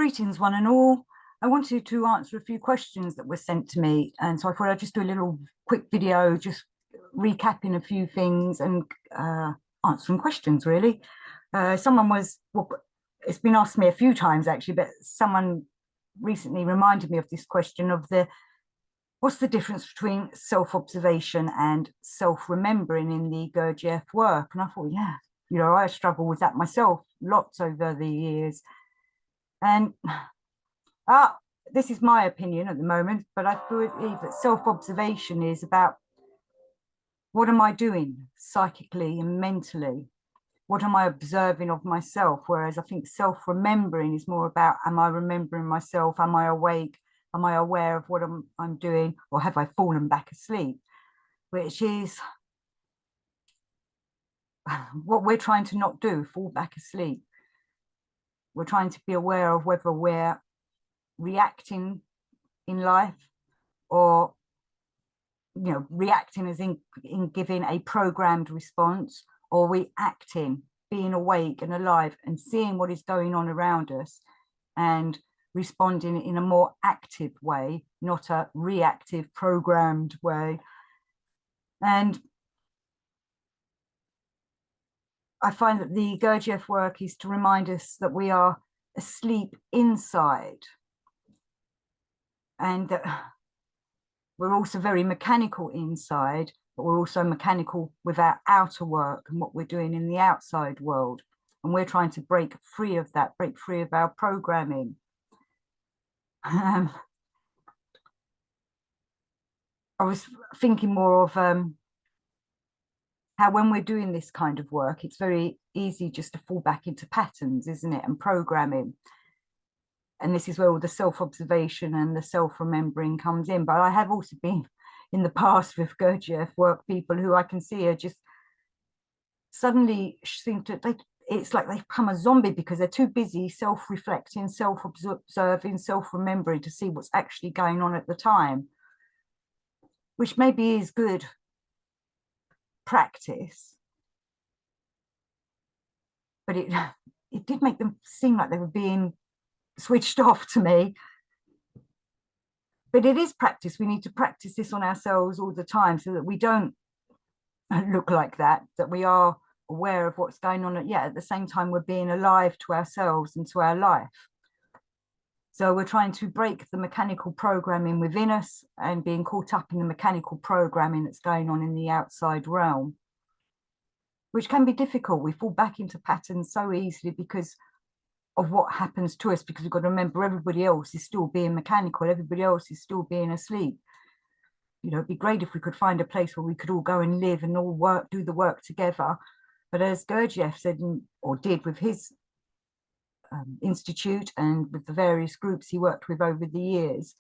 Greetings, one and all. I wanted to answer a few questions that were sent to me, and so I thought I'd just do a little quick video, just recapping a few things and answering questions, really. Someone was, well, it's been asked me a few times actually, but someone recently reminded me of this question of what's the difference between self-observation and self-remembering in the Gurdjieff work? And I thought, yeah, I struggle with that myself lots over the years. And this is my opinion at the moment, but I believe that self-observation is about what am I doing psychically and mentally? What am I observing of myself? Whereas I think self-remembering is more about, am I remembering myself? Am I awake? Am I aware of what I'm doing? Or have I fallen back asleep? Which is what we're trying to not do, fall back asleep. We're trying to be aware of whether we're reacting in life or reacting as in giving a programmed response, or we acting, being awake and alive and seeing what is going on around us and responding in a more active way, not a reactive programmed way. And I find that the Gurdjieff work is to remind us that we are asleep inside, and that we're also very mechanical inside, but we're also mechanical with our outer work and what we're doing in the outside world. And we're trying to break free of that, break free of our programming. I was thinking more of how when we're doing this kind of work, it's very easy just to fall back into patterns, isn't it? And programming. And this is where all the self-observation and the self-remembering comes in. But I have also been in the past with Gurdjieff work people who I can see are just suddenly seem to, it's like they've become a zombie because they're too busy self-reflecting, self-observing, self-remembering to see what's actually going on at the time, which maybe is good practice. But it did make them seem like they were being switched off to me. But it is practice. We need to practice this on ourselves all the time so that we don't look like that we are aware of what's going on. Yet at the same time, we're being alive to ourselves and to our life. So we're trying to break the mechanical programming within us and being caught up in the mechanical programming that's going on in the outside realm, which can be difficult. We fall back into patterns so easily because of what happens to us, because we've got to remember everybody else is still being mechanical, everybody else is still being asleep. It'd be great if we could find a place where we could all go and live and all do the work together. But as Gurdjieff said, or did with his institute and with the various groups he worked with over the years,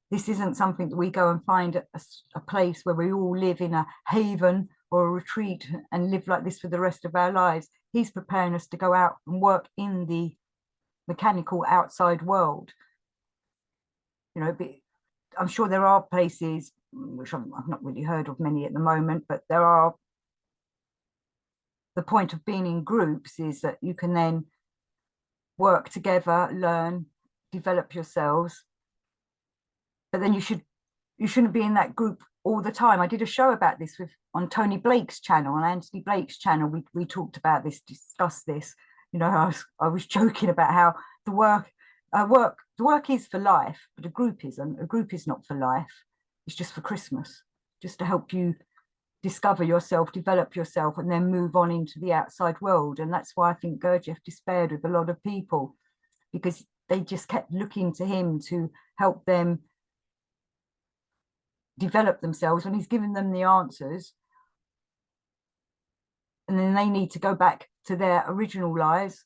this isn't something that we go and find a place where we all live in a haven or a retreat and live like this for the rest of our lives. He's preparing us to go out and work in the mechanical outside world. I'm sure there are places, which I've not really heard of many at the moment, but there are. The point of being in groups is that you can then work together, learn, develop yourselves, but then you shouldn't be in that group all the time. I did a show about this on Tony Blake's channel, on Anthony Blake's channel. We talked about this, discussed this. I was joking about how the work is for life, but a group isn't. A group is not for life. It's just for Christmas, just to help you discover yourself, develop yourself, and then move on into the outside world. And that's why I think Gurdjieff despaired with a lot of people, because they just kept looking to him to help them develop themselves when he's given them the answers. And then they need to go back to their original lives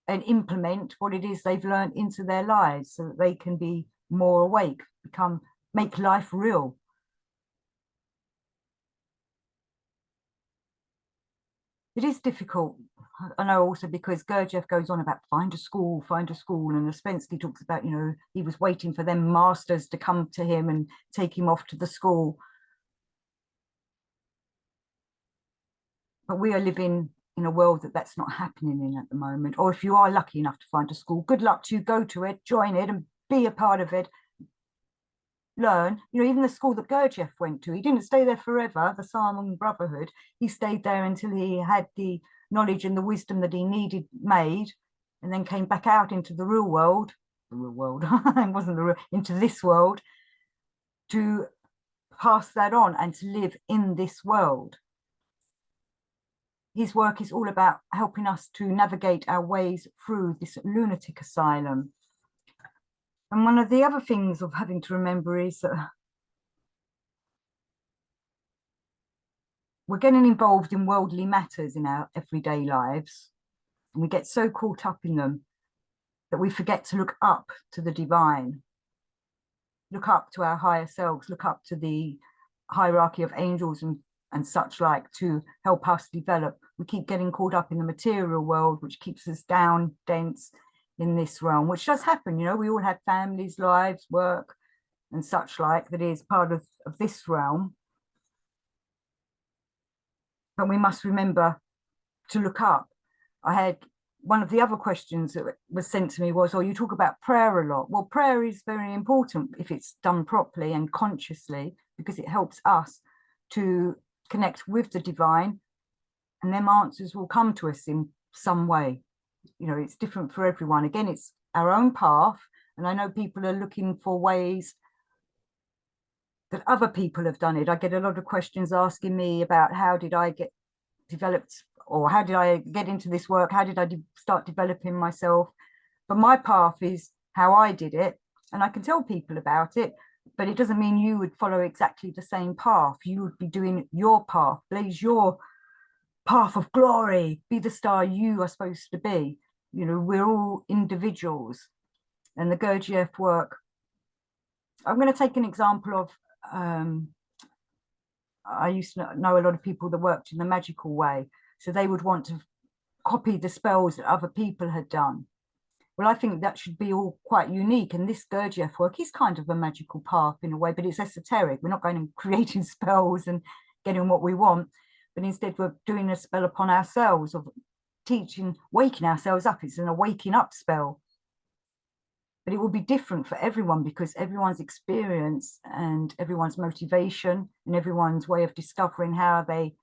and implement what it is they've learned into their lives so that they can be more awake, make life real. It is difficult. I know also because Gurdjieff goes on about find a school, and Ouspensky talks about, he was waiting for them masters to come to him and take him off to the school. But we are living in a world that's not happening in at the moment. Or if you are lucky enough to find a school, good luck to you, go to it, join it and be a part of it. Learn, even the school that Gurdjieff went to, he didn't stay there forever, the Salmon Brotherhood. He stayed there until he had the knowledge and the wisdom that he needed made, and then came back out into the real world. It wasn't the real, into this world, to pass that on and to live in this world. His work is all about helping us to navigate our ways through this lunatic asylum. And one of the other things of having to remember is that we're getting involved in worldly matters in our everyday lives, and we get so caught up in them that we forget to look up to the divine, look up to our higher selves, look up to the hierarchy of angels and such like, to help us develop. We keep getting caught up in the material world, which keeps us down, dense in this realm, which does happen. We all have families, lives, work, and such like, that is part of this realm. But we must remember to look up. I had one of the other questions that was sent to me was, you talk about prayer a lot. Well, prayer is very important if it's done properly and consciously, because it helps us to connect with the divine, and them answers will come to us in some way. It's different for everyone. Again, it's our own path, and I know people are looking for ways that other people have done it. I get a lot of questions asking me about how did I get developed, or how did I get into this work? How did I start developing myself? But my path is how I did it, and I can tell people about it, but it doesn't mean you would follow exactly the same path. You would be doing your path, blaze your path of glory, be the star you are supposed to be. We're all individuals. And the Gurdjieff work, I'm going to take an example of, I used to know a lot of people that worked in the magical way. So they would want to copy the spells that other people had done. Well, I think that should be all quite unique. And this Gurdjieff work is kind of a magical path in a way, but it's esoteric. We're not going and creating spells and getting what we want, but instead we're doing a spell upon ourselves, of teaching, waking ourselves up. It's a waking up spell. But it will be different for everyone, because everyone's experience and everyone's motivation and everyone's way of discovering how they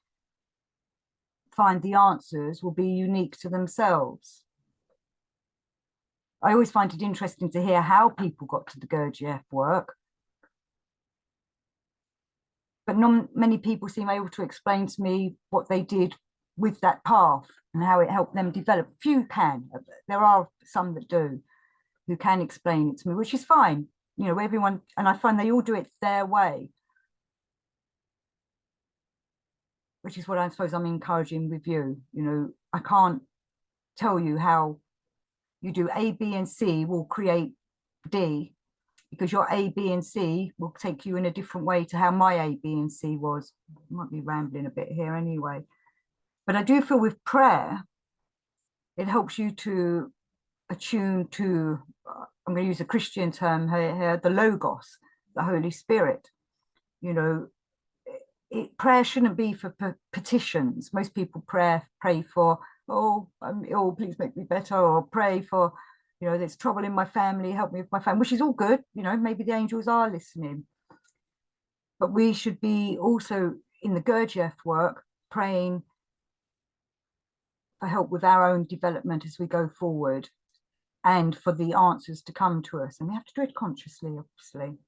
find the answers will be unique to themselves. I always find it interesting to hear how people got to the Gurdjieff work, but not many people seem able to explain to me what they did with that path and how it helped them develop. Few can. There are some that do, who can explain it to me, which is fine. Everyone, and I find they all do it their way, which is what I suppose I'm encouraging with you. I can't tell you how you do A, B, and C will create D, because your A, B, and C will take you in a different way to how my A, B, and C was. I might be rambling a bit here anyway. But I do feel with prayer, it helps you to attune to, I'm going to use a Christian term here, the Logos, the Holy Spirit. Prayer shouldn't be for petitions. Most people pray for, I'm ill, please make me better, or pray for, there's trouble in my family, help me with my family, which is all good. Maybe the angels are listening. But we should be also, in the Gurdjieff work, praying for help with our own development as we go forward, and for the answers to come to us. And we have to do it consciously, obviously.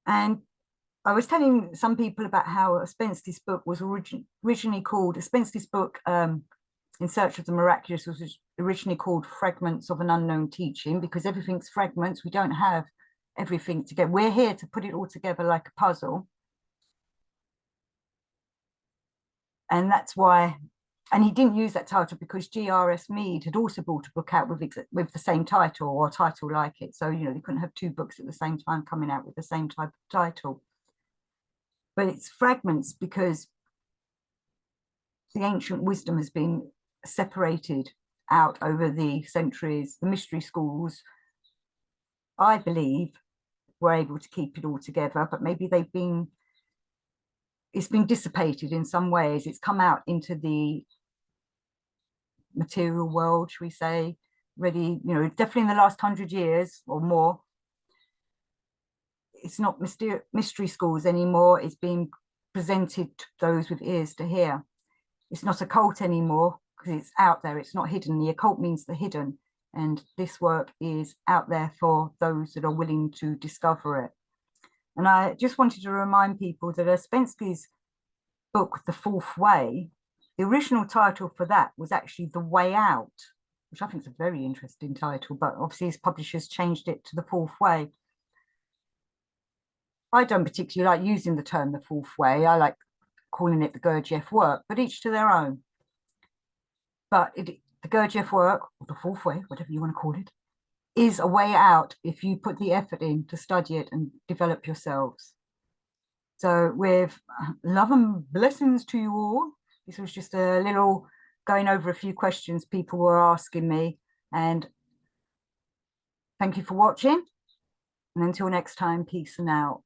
And I was telling some people about how Uspenski's book was originally called, Uspenski's book, In Search of the Miraculous, was originally called Fragments of an Unknown Teaching, because everything's fragments. We don't have everything together. We're here to put it all together like a puzzle. And that's why, and he didn't use that title because G.R.S. Mead had also brought a book out with the same title, or a title like it. So, they couldn't have two books at the same time coming out with the same type of title. But it's fragments because the ancient wisdom has been separated out over the centuries. The mystery schools, I believe, were able to keep it all together, but maybe they've been it's been dissipated in some ways. It's come out into the material world, should we say, ready, you know, definitely in the last 100 years or more. It's not mystery schools anymore. It's being presented to those with ears to hear. It's not a cult anymore because it's out there. It's not hidden. The occult means the hidden. And this work is out there for those that are willing to discover it. And I just wanted to remind people that Ouspensky's book, The Fourth Way, the original title for that was actually The Way Out, which I think is a very interesting title, but obviously his publishers changed it to The Fourth Way. I don't particularly like using the term the fourth way. I like calling it the Gurdjieff work, but each to their own. But the Gurdjieff work, or the fourth way, whatever you want to call it, is a way out if you put the effort in to study it and develop yourselves. So with love and blessings to you all, this was just a little going over a few questions people were asking me, and thank you for watching. And until next time, peace and out.